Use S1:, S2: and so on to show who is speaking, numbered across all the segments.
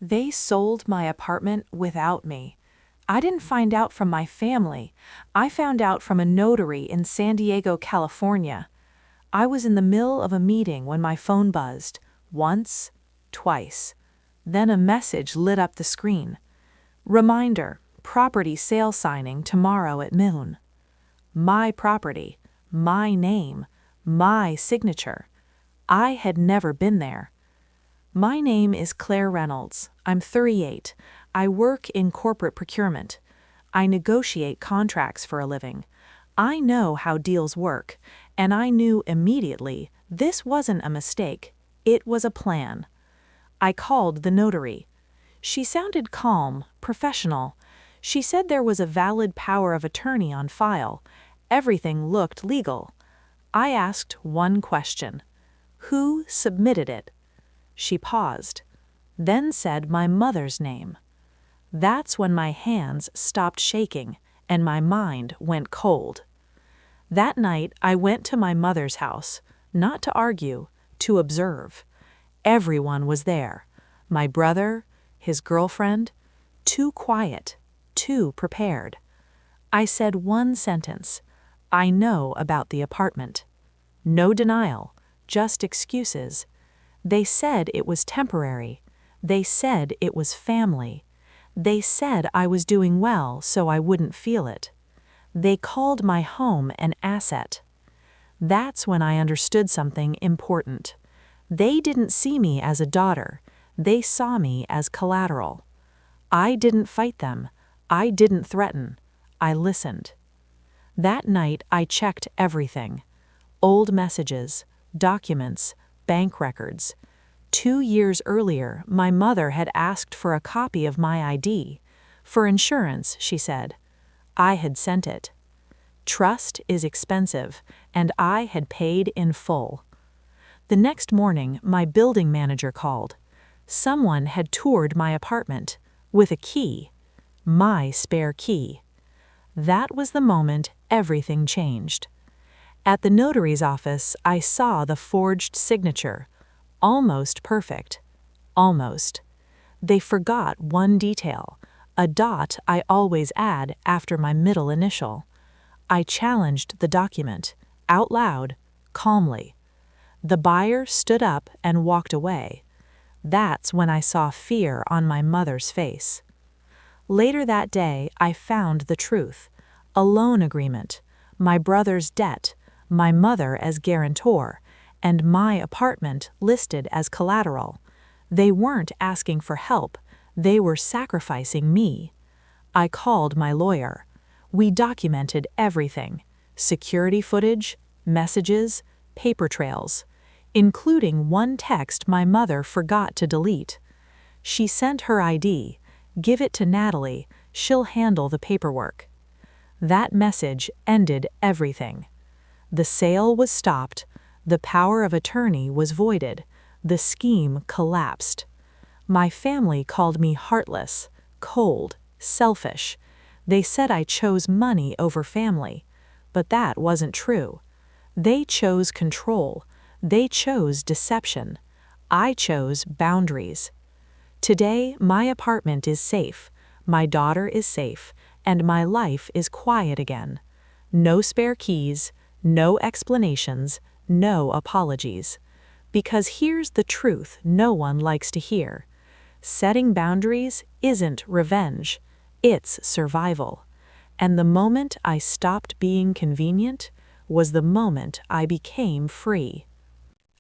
S1: They sold my apartment without me. I didn't find out from my family. I found out from a notary in San Diego, California. I was in the middle of a meeting when my phone buzzed. Once, twice. Then a message lit up the screen. Reminder, property sale signing tomorrow at noon. My property, my name, my signature. I had never been there. My name is Claire Reynolds. I'm 38. I work in corporate procurement. I negotiate contracts for a living. I know how deals work, and I knew immediately this wasn't a mistake. It was a plan. I called the notary. She sounded calm, professional. She said there was a valid power of attorney on file. Everything looked legal. I asked one question. Who submitted it? She paused, then said my mother's name. That's when my hands stopped shaking and my mind went cold. That night, I went to my mother's house, not to argue, to observe. Everyone was there. My brother, his girlfriend, too quiet, too prepared. I said one sentence. I know about the apartment. No denial, just excuses. They said it was temporary. They said it was family. They said I was doing well so I wouldn't feel it. They called my home an asset. That's when I understood something important. They didn't see me as a daughter. They saw me as collateral. I didn't fight them. I didn't threaten. I listened. That night I checked everything. Old messages, documents, bank records. 2 years earlier, my mother had asked for a copy of my ID. For insurance, she said. I had sent it. Trust is expensive, and I had paid in full. The next morning, my building manager called. Someone had toured my apartment with a key, my spare key. That was the moment everything changed. At the notary's office, I saw the forged signature. Almost perfect. Almost. They forgot one detail, a dot I always add after my middle initial. I challenged the document, out loud, calmly. The buyer stood up and walked away. That's when I saw fear on my mother's face. Later that day, I found the truth. A loan agreement, my brother's debt, my mother as guarantor, and my apartment listed as collateral. They weren't asking for help. They were sacrificing me. I called my lawyer. We documented everything: security footage, messages, paper trails, including one text my mother forgot to delete. She sent her ID. Give it to Natalie. She'll handle the paperwork. That message ended everything. The sale was stopped. The power of attorney was voided. The scheme collapsed. My family called me heartless, cold, selfish. They said I chose money over family. But that wasn't true. They chose control. They chose deception. I chose boundaries. Today, my apartment is safe. My daughter is safe. And my life is quiet again. No spare keys, no explanations, no apologies. Because here's the truth no one likes to hear. Setting boundaries isn't revenge, it's survival. And the moment I stopped being convenient was the moment I became free.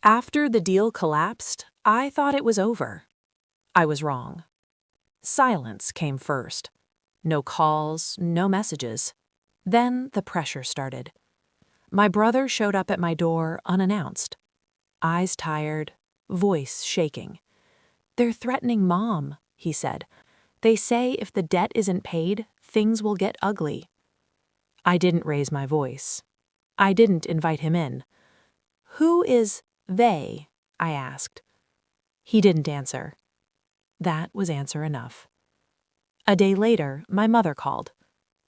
S1: After the deal collapsed, I thought it was over. I was wrong. Silence came first. No calls, no messages. Then the pressure started. My brother showed up at my door unannounced. Eyes tired, voice shaking. "They're threatening Mom," he said. "They say if the debt isn't paid, things will get ugly." I didn't raise my voice. I didn't invite him in. "Who is they?" I asked. He didn't answer. That was answer enough. A day later, my mother called.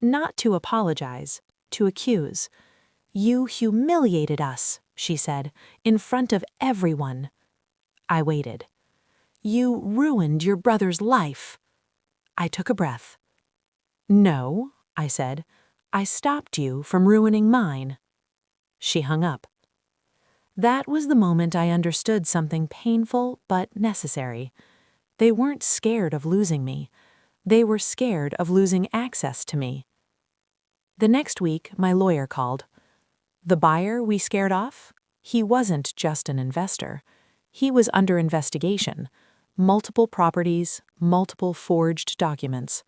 S1: Not to apologize, to accuse. "You humiliated us," she said, "in front of everyone." I waited. You ruined your brother's life." I took a breath. "No," I said. "I stopped you from ruining mine." She hung up. That was the moment I understood something painful but necessary. They weren't scared of losing me. They were scared of losing access to me. The next week, my lawyer called. The buyer we scared off? He wasn't just an investor. He was under investigation. Multiple properties, multiple forged documents.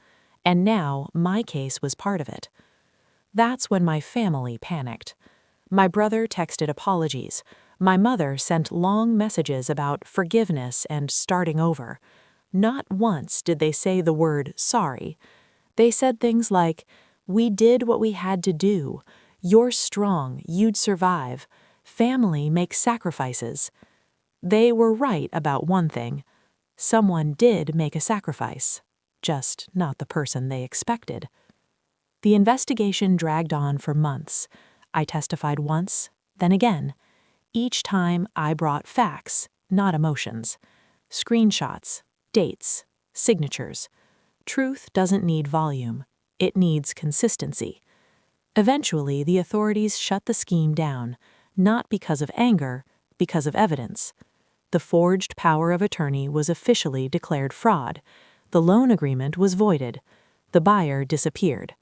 S1: And now my case was part of it. That's when my family panicked. My brother texted apologies. My mother sent long messages about forgiveness and starting over. Not once did they say the word sorry. They said things like, "We did what we had to do. You're strong, you'd survive. Family makes sacrifices." They were right about one thing. Someone did make a sacrifice, just not the person they expected. The investigation dragged on for months. I testified once, then again. Each time I brought facts, not emotions. Screenshots, dates, signatures. Truth doesn't need volume. It needs consistency. Eventually, the authorities shut the scheme down, not because of anger, because of evidence. The forged power of attorney was officially declared fraud. The loan agreement was voided. The buyer disappeared.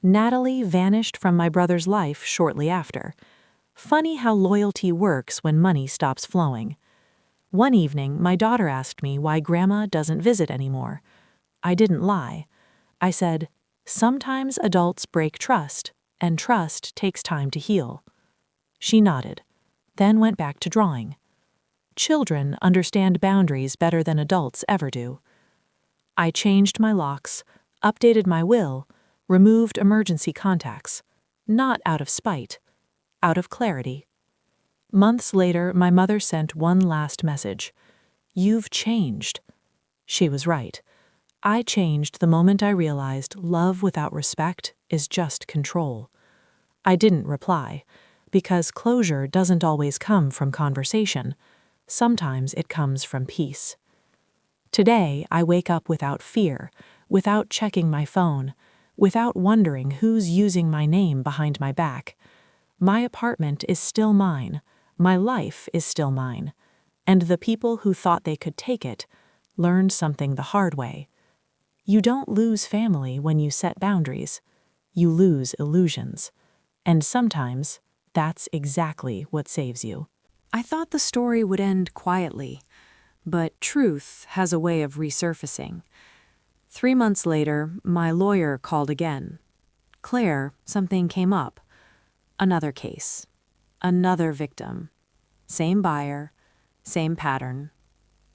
S1: Natalie vanished from my brother's life shortly after. Funny how loyalty works when money stops flowing. One evening, my daughter asked me why Grandma doesn't visit anymore. I didn't lie. I said, "Sometimes adults break trust, and trust takes time to heal." She nodded, then went back to drawing. Children understand boundaries better than adults ever do. I changed my locks, updated my will, removed emergency contacts, not out of spite, out of clarity. Months later, my mother sent one last message. "You've changed." She was right. I changed the moment I realized love without respect is just control. I didn't reply, because closure doesn't always come from conversation. Sometimes it comes from peace. Today, I wake up without fear, without checking my phone, without wondering who's using my name behind my back. My apartment is still mine. My life is still mine. And the people who thought they could take it learned something the hard way. You don't lose family when you set boundaries. You lose illusions. And sometimes that's exactly what saves you. I thought the story would end quietly, but truth has a way of resurfacing. 3 months later, my lawyer called again. "Claire, something came up. Another case. Another victim. Same buyer, same pattern,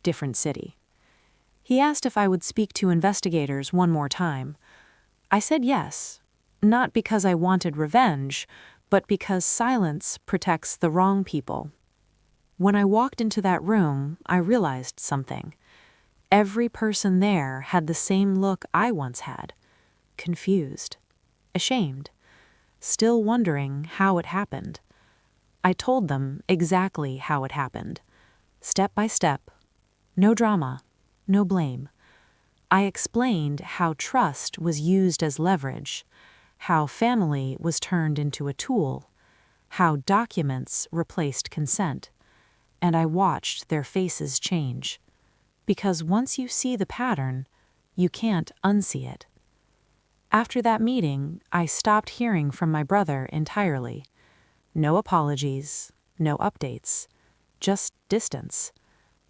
S1: different city." He asked if I would speak to investigators one more time. I said yes, not because I wanted revenge, but because silence protects the wrong people. When I walked into that room, I realized something. Every person there had the same look I once had. Confused. Ashamed. Still wondering how it happened. I told them exactly how it happened. Step by step. No drama. No blame. I explained how trust was used as leverage, how family was turned into a tool, how documents replaced consent, and I watched their faces change. Because once you see the pattern, you can't unsee it. After that meeting, I stopped hearing from my brother entirely. No apologies, no updates, just distance.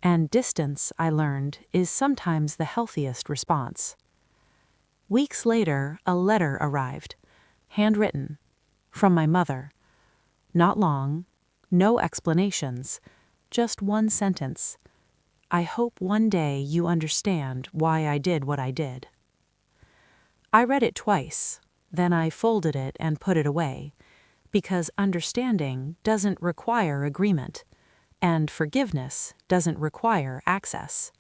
S1: And distance, I learned, is sometimes the healthiest response. Weeks later, a letter arrived, handwritten, from my mother. Not long, no explanations, just one sentence. "I hope one day you understand why I did what I did." I read it twice, then I folded it and put it away, because understanding doesn't require agreement, and forgiveness doesn't require access.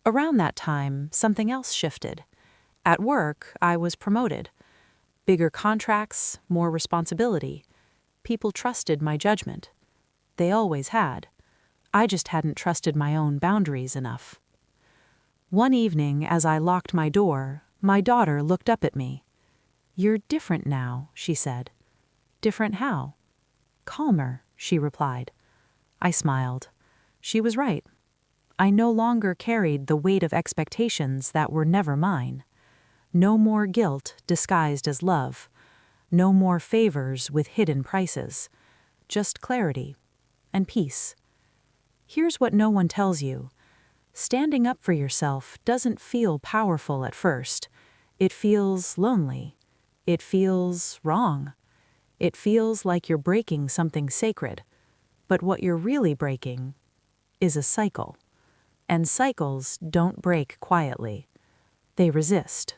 S1: Around that time, something else shifted. At work, I was promoted. Bigger contracts, more responsibility. People trusted my judgment. They always had. I just hadn't trusted my own boundaries enough. One evening, as I locked my door, my daughter looked up at me. "You're different now," she said. "Different how?" "Calmer," she replied. I smiled. She was right. I no longer carried the weight of expectations that were never mine. No more guilt disguised as love. No more favors with hidden prices. Just clarity and peace. Here's what no one tells you. Standing up for yourself doesn't feel powerful at first. It feels lonely. It feels wrong. It feels like you're breaking something sacred. But what you're really breaking is a cycle. And cycles don't break quietly. They resist.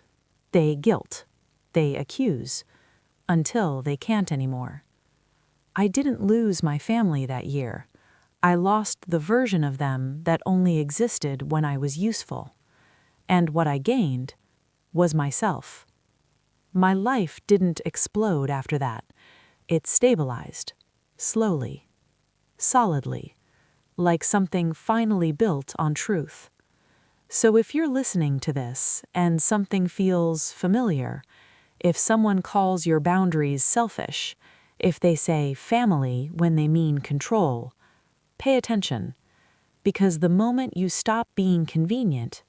S1: They guilt. They accuse. Until they can't anymore. I didn't lose my family that year. I lost the version of them that only existed when I was useful. And what I gained was myself. My life didn't explode after that. It stabilized. Slowly. Solidly. Like something finally built on truth. So if you're listening to this and something feels familiar, if someone calls your boundaries selfish, if they say family when they mean control, pay attention, because the moment you stop being convenient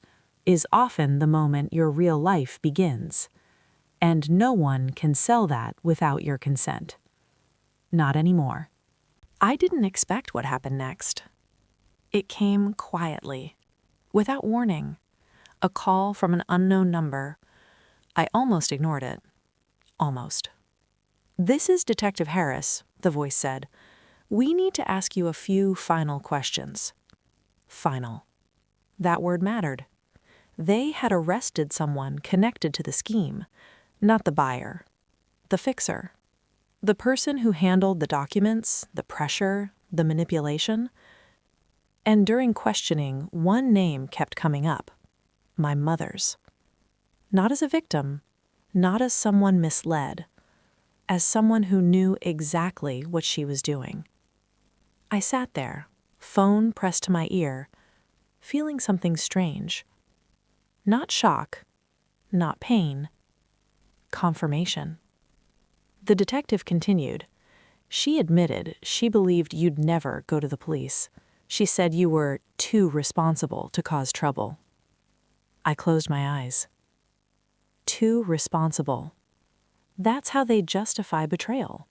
S1: is often the moment your real life begins, and no one can sell that without your consent. Not anymore. I didn't expect what happened next. It came quietly, without warning. A call from an unknown number. I almost ignored it. Almost. "This is Detective Harris," the voice said. "We need to ask you a few final questions." Final. That word mattered. They had arrested someone connected to the scheme, not the buyer, the fixer, the person who handled the documents, the pressure, the manipulation. And during questioning, one name kept coming up. My mother's. Not as a victim, not as someone misled, as someone who knew exactly what she was doing. I sat there, phone pressed to my ear, feeling something strange. Not shock, not pain. Confirmation. The detective continued. "She admitted she believed you'd never go to the police. She said you were too responsible to cause trouble." I closed my eyes. Too responsible. That's how they justify betrayal.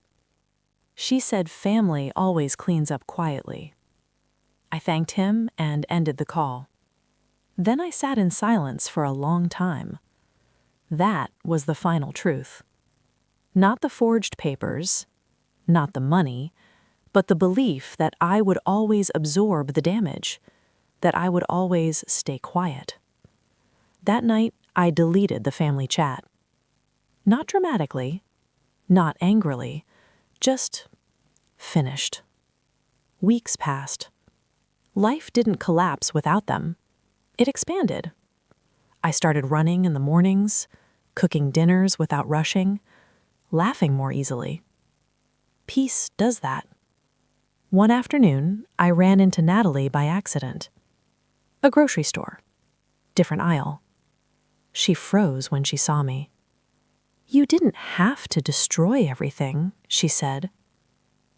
S1: She said family always cleans up quietly. I thanked him and ended the call. Then I sat in silence for a long time. That was the final truth. Not the forged papers, not the money, but the belief that I would always absorb the damage, that I would always stay quiet. That night, I deleted the family chat. Not dramatically, not angrily, just finished. Weeks passed. Life didn't collapse without them. It expanded. I started running in the mornings, cooking dinners without rushing, laughing more easily. Peace does that. One afternoon, I ran into Natalie by accident. A grocery store. Different aisle. She froze when she saw me. "You didn't have to destroy everything," she said.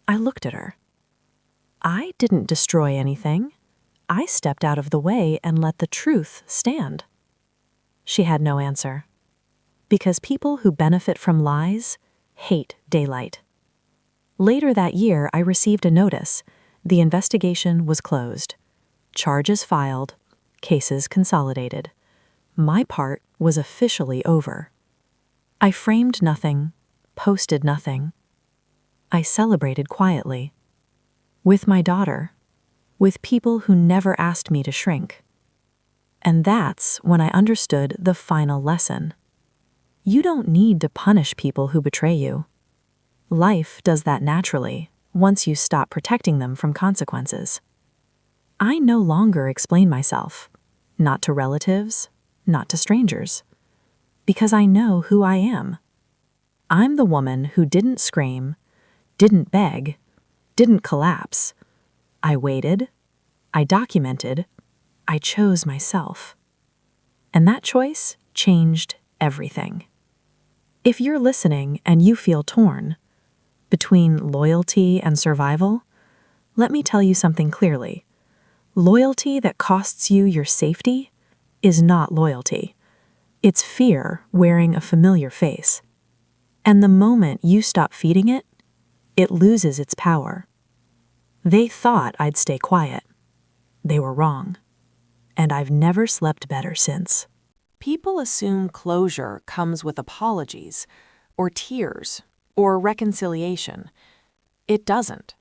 S1: I looked at her. I didn't destroy anything. I stepped out of the way and let the truth stand. She had no answer. Because people who benefit from lies hate daylight. Later that year, I received a notice. The investigation was closed. Charges filed. Cases consolidated. My part was officially over. I framed nothing, posted nothing. I celebrated quietly. With my daughter. With people who never asked me to shrink. And that's when I understood the final lesson. You don't need to punish people who betray you. Life does that naturally once you stop protecting them from consequences. I no longer explain myself, not to relatives, not to strangers, because I know who I am. I'm the woman who didn't scream, didn't beg, didn't collapse. I waited, I documented, I chose myself. And that choice changed everything. If you're listening and you feel torn between loyalty and survival, let me tell you something clearly. Loyalty that costs you your safety is not loyalty. It's fear wearing a familiar face. And the moment you stop feeding it, it loses its power. They thought I'd stay quiet. They were wrong. And I've never slept better since. People assume closure comes with apologies, or tears, or reconciliation. It doesn't.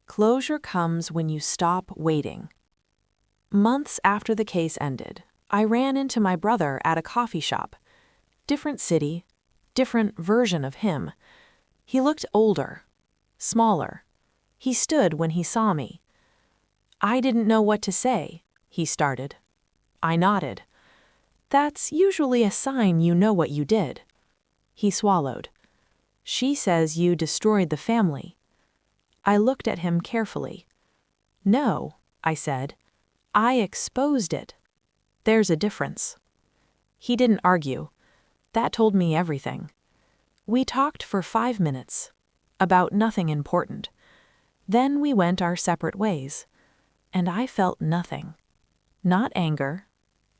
S1: Closure comes when you stop waiting. Months after the case ended, I ran into my brother at a coffee shop. Different city, different version of him. He looked older, smaller. He stood when he saw me. "I didn't know what to say," he started. I nodded. "That's usually a sign you know what you did." He swallowed. "She says you destroyed the family." I looked at him carefully. "No," I said. "I exposed it. There's a difference." He didn't argue. That told me everything. We talked for 5 minutes, about nothing important. Then we went our separate ways, and I felt nothing. Not anger,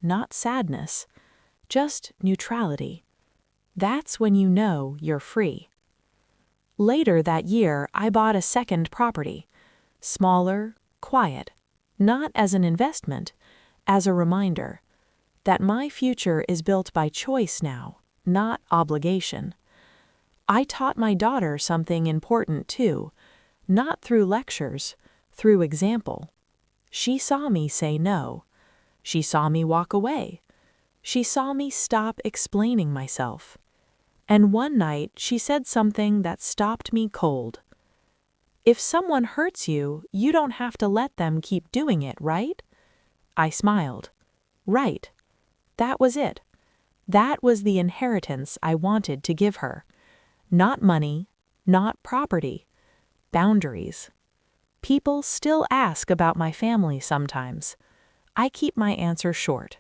S1: not sadness, just neutrality. That's when you know you're free. Later that year, I bought a second property, smaller, quiet, not as an investment, as a reminder that my future is built by choice now, not obligation. I taught my daughter something important too, not through lectures, through example. She saw me say no. She saw me walk away. She saw me stop explaining myself. And one night she said something that stopped me cold. "If someone hurts you, you don't have to let them keep doing it, right?" I smiled. Right. That was it. That was the inheritance I wanted to give her. Not money, not property. Boundaries. People still ask about my family sometimes. I keep my answer short.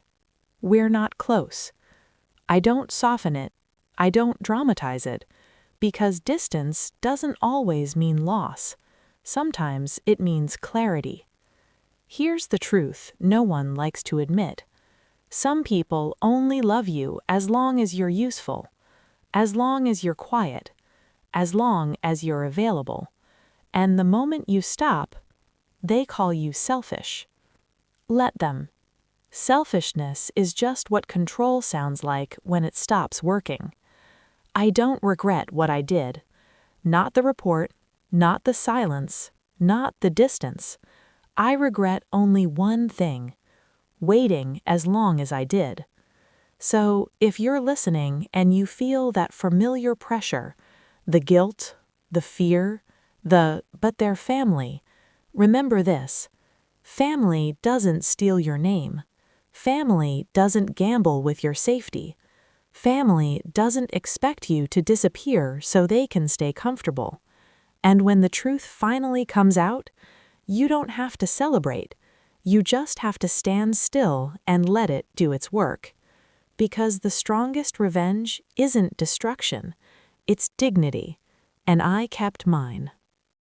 S1: We're not close. I don't soften it. I don't dramatize it. Because distance doesn't always mean loss. Sometimes it means clarity. Here's the truth no one likes to admit. Some people only love you as long as you're useful, as long as you're quiet, as long as you're available. And the moment you stop, they call you selfish. Let them. Selfishness is just what control sounds like when it stops working. I don't regret what I did. Not the report, not the silence, not the distance. I regret only one thing: waiting as long as I did. So, if you're listening and you feel that familiar pressure, the guilt, the fear, but their family, remember this: family doesn't steal your name. Family doesn't gamble with your safety. Family doesn't expect you to disappear so they can stay comfortable. And when the truth finally comes out, you don't have to celebrate. You just have to stand still and let it do its work. Because the strongest revenge isn't destruction, it's dignity, and I kept mine.